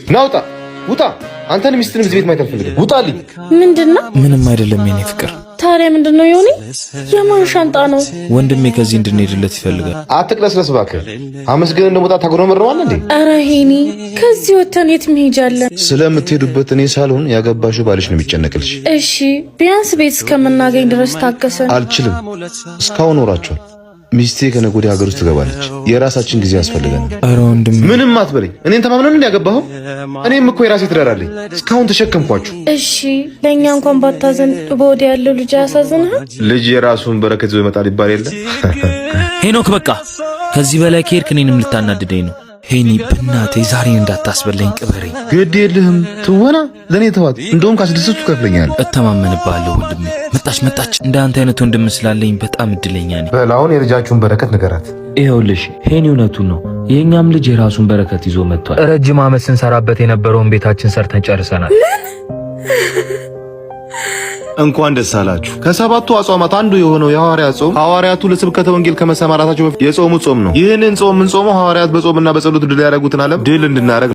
ናውጣ ውጣ። አንተን ሚስትንም እዚህ ቤት ማየት አልፈልግም። ውጣልኝ። ምንድነው? ምንም አይደለም የኔ ፍቅር። ታዲያ ምንድነው? ዮኒ የማን ሻንጣ ነው? ወንድሜ ከዚህ እንድንሄድለት ይፈልጋል። አትቅለስለስ እባክህ። አመስገን እንደሞታ ታጉረመርማለህ እንዴ? ኧረ ሄኒ ከዚህ ወተን የት መሄጃለን? ስለምትሄዱበት እኔ ሳልሆን ያገባሽው ባልሽ ነው የሚጨነቅልሽ። እሺ ቢያንስ ቤት እስከምናገኝ ድረስ ታገሰን። አልችልም። እስካሁን ኖራችኋል። ሚስቴ ከነገ ወዲያ ሀገር ውስጥ ትገባለች። የራሳችን ጊዜ ያስፈልገናል። ኧረ ወንድሜ ምንም አትበለኝ። እኔን ተማምነን እንደ ያገባኸው? እኔም እኮ የራሴ ትዳር አለኝ። እስካሁን ተሸከምኳችሁ። እሺ ለእኛ እንኳን ባታዘን በወዲ ያለው ልጅ ያሳዝንህ። ልጅ የራሱን በረከት ይዞ ይመጣል ይባል የለ? ሄኖክ በቃ ከዚህ በላይ ከሄድክ እኔንም ልታናድደኝ ነው። ሄኒ በእናትህ ዛሬን እንዳታስበለኝ ቅበሬ። ግድ የለህም ትወና ለእኔ ተዋት። እንደውም ካስደሰቱ ከፍለኛል። እተማመንብሃለሁ ወንድሜ። መጣች። እንደ አንተ አይነት ወንድም ስላለኝ በጣም እድለኛ ነኝ። በላውን የልጃችሁን በረከት ንገራት። ይኸውልሽ ሄኒ እውነቱን ነው። የእኛም ልጅ የራሱን በረከት ይዞ መጥቷል። ረጅም ዓመት ስንሰራበት የነበረውን ቤታችን ሰርተን ጨርሰናል። እንኳን ደስ አላችሁ። ከሰባቱ አጽዋማት አንዱ የሆነው የሐዋርያት ጾም ሐዋርያቱ ለስብከተ ወንጌል ከመሰማራታቸው በፊት የጾሙት ጾም ነው። ይህንን ጾም ምን ጾመው ሐዋርያት በጾምና በጸሎት ድል ያደረጉትን ዓለም ድል እንድናደርግ